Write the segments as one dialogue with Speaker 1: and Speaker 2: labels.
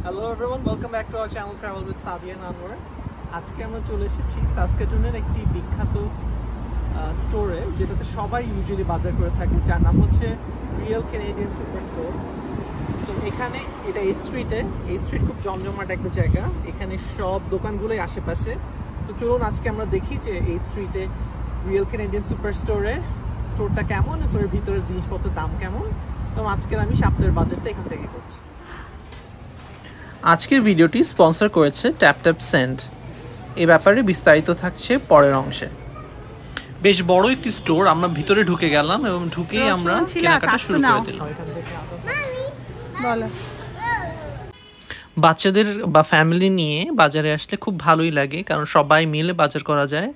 Speaker 1: Hello everyone, welcome back to our channel Travel with Sadia and Anwar. আজকে আমরা চলে এসেছি সাসকেটনের একটি বিখ্যাত স্টোরে যেটাতে সবাই ইউজুয়ালি বাজার করে থাকে, যার নাম হচ্ছে real Canadian super store. So এখানে এটা 8th স্ট্রিটে। 8th স্ট্রিট খুব জমজমাট একটা জায়গা, এখানে সব দোকানগুলোই আশেপাশে। তো চলুন আজকে আমরা দেখি যে 8th স্ট্রিটে রিয়েল ক্যানাডিয়ান সুপার স্টোরটা কেমন, স্টোরের ভিতরের জিনিসপত্রের দাম কেমন। তো আজকের আমি সপ্তাহের বাজেটটা এখান থেকে করছি। আজকের ভিডিওটি স্পন্সর করেছে ট্যাপ-ট্যাপ-সেন্ড। এই ব্যাপারে বিস্তারিত থাকছে পরের অংশে। বেশ বড় একটি স্টোর, আমরা ভিতরে ঢুকে গেলাম এবং ঢুকেই আমরা কেনাকাটা শুরু করে দিলাম। বাচ্চাদের বা ফ্যামিলি নিয়ে বাজারে আসলে খুব ভালোই লাগে, কারণ সবাই মিলে বাজার করা যায়।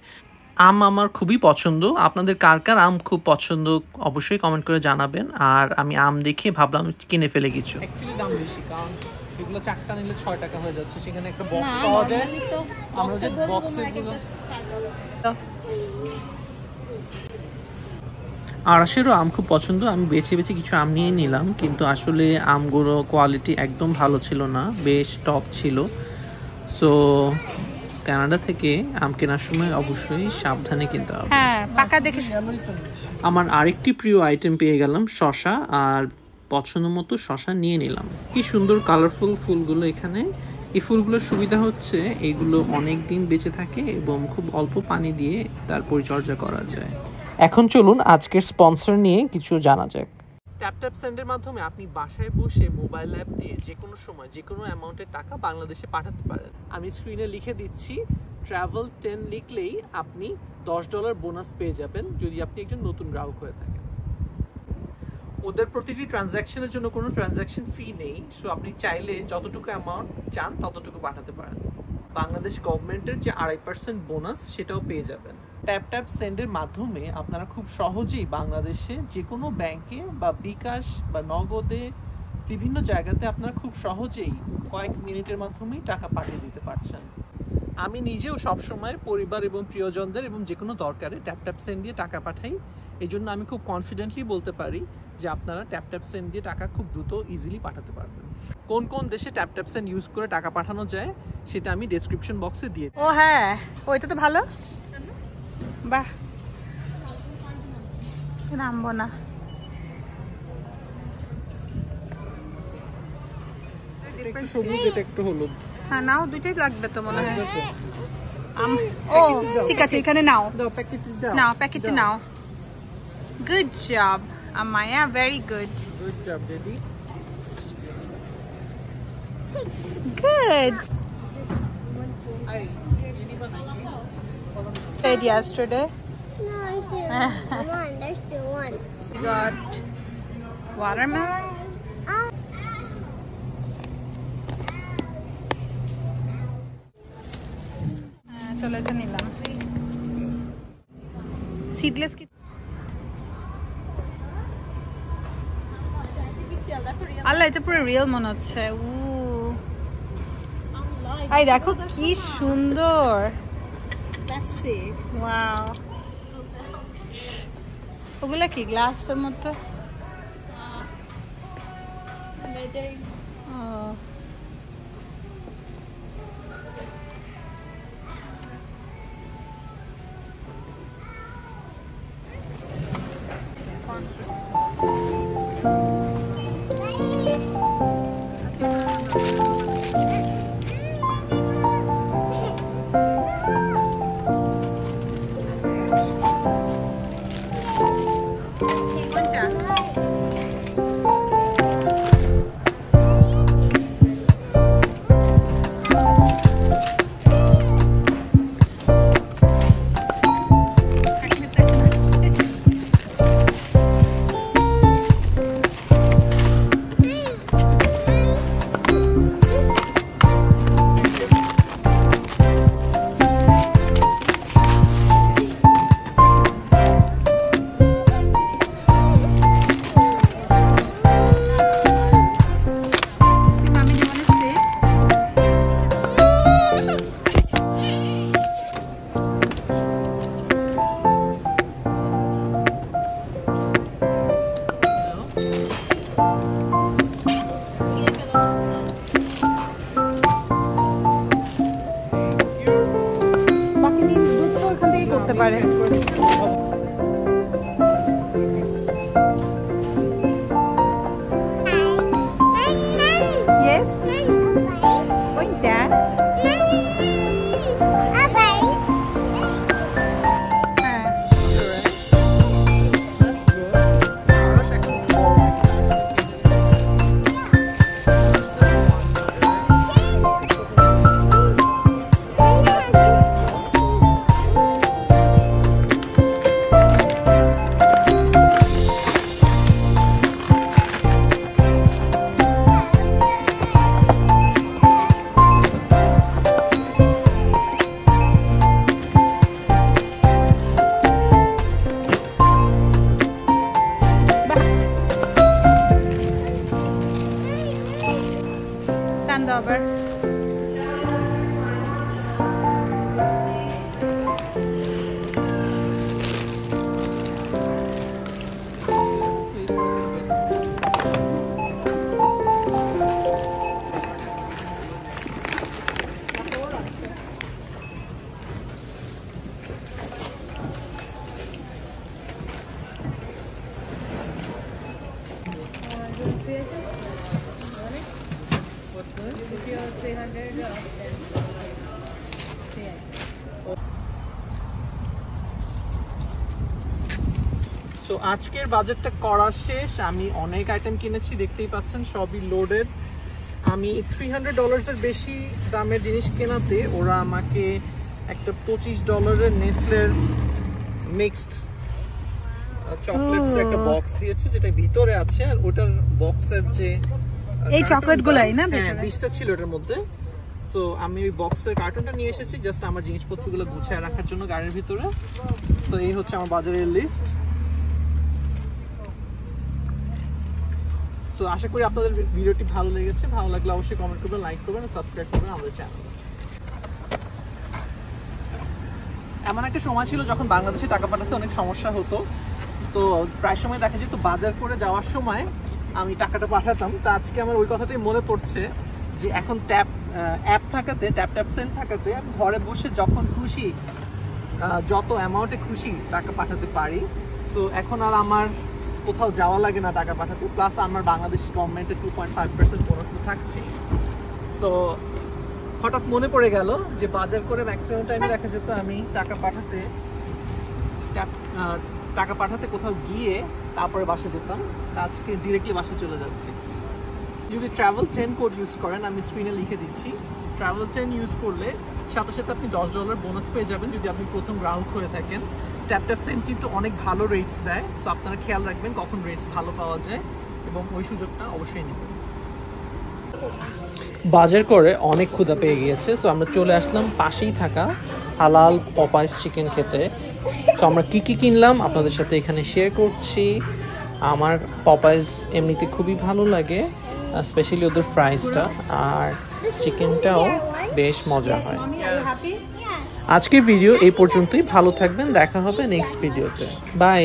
Speaker 1: আম আমার খুবই পছন্দ, আপনাদের কার কার আম খুব পছন্দ অবশ্যই কমেন্ট করে জানাবেন। আর আমি আম দেখে ভাবলাম কিনে ফেলে কিছু। অ্যাকচুয়ালি দাম বেশি, কারণ এগুলো 4টা নিলে 6 টাকা হয়ে যাচ্ছে, সেখানে একটা বক্স পাওয়া যায়। আমরা যে বক্সেগুলো আড়াশেরও আম খুব পছন্দ, আমি বেছে বেছে কিছু আম নিয়ে নিলাম, কিন্তু আসলে আমগুলো কোয়ালিটি একদম ভালো ছিল না, বেশ টপ ছিল। সো কানাডা থেকে আম কেনার সময় অবশ্যই সাবধানে কিনতে হবে।
Speaker 2: হ্যাঁ, পাকা দেখে।
Speaker 1: আমার আরেকটি প্রিয় আইটেম পেয়ে গেলাম, শসা, আর পছন্দ মতো শসা নিয়ে নিলাম। কি সুন্দর কালারফুল ফুলগুলো এখানে। এই ফুলগুলোর সুবিধা হচ্ছে এগুলো অনেক দিন বেঁচে থাকে এবং খুব অল্প পানি দিয়ে তার পরিচর্যা করা যায়। এখন চলুন আজকের স্পন্সর নিয়ে কিছু জানা যাক। ট্যাপ-ট্যাপ-সেন্ডের মাধ্যমে আপনি বাসায় বসে মোবাইল অ্যাপ দিয়ে যে কোনো সময় যে কোনো অ্যামাউন্টের টাকা বাংলাদেশে পাঠাতে পারেন। আমি স্ক্রিনে লিখে দিচ্ছি, ট্রাভেল 10 লিখলেই আপনি $10 বোনাস পেয়ে যাবেন যদি আপনি একজন নতুন গ্রাহক হয়ে থাকেন। ওদের প্রতিটি ট্রানজ্যাকশনের জন্য কোনো ট্রানজ্যাকশন ফি নেই, সো আপনি চাইলে যতটুকু অ্যামাউন্ট চান ততটুকু পাঠাতে পারেন। বাংলাদেশ গভর্নমেন্টের যে 2.5% বোনাস সেটাও পেয়ে যাবেন। ট্যাপ-ট্যাপ-সেন্ডের মাধ্যমে আপনারা খুব সহজেই বাংলাদেশে যে কোনো ব্যাংকে বা বিকাশ বা নগদে বিভিন্ন জায়গাতে আপনারা খুব সহজেই কয়েক মিনিটের মাধ্যমেই টাকা পাঠিয়ে দিতে পারছেন। আমি নিজেও সবসময় পরিবার এবং প্রিয়জনদের এবং যে কোনো দরকারে ট্যাপ-ট্যাপ-সেন্ড দিয়ে টাকা পাঠাই। এই জন্য আমি খুব কনফিডেন্টলি বলতে পারি যে আপনারা ট্যাপ-ট্যাপ-সেন্ড দিয়ে টাকা খুব দ্রুত ইজিলি পাঠাতে পারবেন। কোন কোন দেশে ট্যাপ-ট্যাপ-সেন্ড ইউজ করে টাকা পাঠানো যায় সেটা আমি ডেসক্রিপশন বক্সে দিয়ে দিই।
Speaker 2: ও হ্যাঁ, ওইটা তো ভালো। বাহ, নামবো না।
Speaker 1: সবুজ, এটা একটু হলুদ।
Speaker 2: হ্যাঁ নাও, দুইটাই লাগবে তো মনে হয়। ও ঠিক আছে, এখানে নাও, নাও প্যাকেটে নাও। Good job Amaya, very good.
Speaker 1: Good job, Daddy.
Speaker 2: Good.
Speaker 1: Ay,
Speaker 2: Said yesterday.
Speaker 3: No, there's one. There's the one.
Speaker 2: We got watermelon. চলো এটা নিলাম। সিডলেস কি? আল্লাহ, এটা পুরো রিয়েল মনে হচ্ছে। এই দেখো কি সুন্দর। ওয়াও, ওগুলা কি গ্লাসের মতো? হতে পারে। Yes. Going there. Stand over.
Speaker 1: So আজকের বাজেটটা করা শেষ। আমি অনেক আইটেম কিনেছি, দেখতেই পাচ্ছেন সবই লোডেড। আমি $300 বেশি দামের জিনিস কেনাতে ওরা আমাকে একটা $25 নেসলের মিক্সড চকলেটস একটা বক্স দিয়েছে, যেটা ভিতরে আছে। আর ওটার বক্সের যে
Speaker 2: এই চকলেটগুলাই না ভিতরে
Speaker 1: 20টা ছিল এটার মধ্যে। সো আমি ওই বক্সের কার্টুনটা নিয়ে এসেছি জাস্ট আমার জিনিসপত্রগুলো গুছিয়ে রাখার জন্য গাড়ির ভিতরে। সো এই হচ্ছে আমার বাজারের লিস্ট। সো আশা করি আপনাদের ভিডিওটি ভালো লেগেছে। ভালো লাগলে অবশ্যই কমেন্ট করবেন, লাইক করবেন, সাবস্ক্রাইব করবেন আমাদের চ্যানেল। এমন একটা সময় ছিল যখন বাংলাদেশে টাকা পাঠাতে অনেক সমস্যা হতো। তো প্রায় সময় দেখা যেত বাজার করে যাওয়ার সময় আমি টাকাটা পাঠাতাম। তো আজকে আমার ওই কথাটাই মনে পড়ছে যে এখন অ্যাপ থাকাতে, ট্যাপ সেন্ড থাকাতে আমি ঘরে বসে যখন খুশি যত অ্যামাউন্টে খুশি টাকা পাঠাতে পারি। সো এখন আর আমার কোথাও যাওয়া লাগে না টাকা পাঠাতে। প্লাস আমার বাংলাদেশ গভর্নমেন্টের 2.5% বোনাস তো থাকছে। সো হঠাৎ মনে পড়ে গেল যে বাজার করে ম্যাক্সিমাম টাইমে দেখা যেত আমি টাকা পাঠাতে কোথাও গিয়ে তারপরে বাসা যেতাম। আজকে ডিরেক্টলি বাসা চলে যাচ্ছি। যদি ট্রাভেল 10 কোড ইউজ করেন, আমি স্ক্রিনে লিখে দিচ্ছি, ট্রাভেল 10 ইউজ করলে সাথে সাথে আপনি $10 বোনাস পেয়ে যাবেন যদি আপনি প্রথম গ্রাহক হয়ে থাকেন। ট্যাপ সেন্ড কিন্তু অনেক ভালো রেটস দেয়। সো আপনারা খেয়াল রাখবেন কখন রেটস ভালো পাওয়া যায় এবং ওই সুযোগটা অবশ্যই নেবেন। বাজার করে অনেক ক্ষুধা পেয়ে গিয়েছে। সো আমরা চলে আসলাম পাশেই থাকা হালাল পপাইস চিকেন খেতে। তো আমরা কী কী কিনলাম আপনাদের সাথে এখানে শেয়ার করছি। আমার পপাইস এমনিতে খুবই ভালো লাগে, স্পেশালি ওদের ফ্রাইসটা, আর চিকেনটাও বেশ মজা হয়। আজকের ভিডিও এই পর্যন্তই। ভালো থাকবেন, দেখা হবে নেক্সট ভিডিওতে। বাই।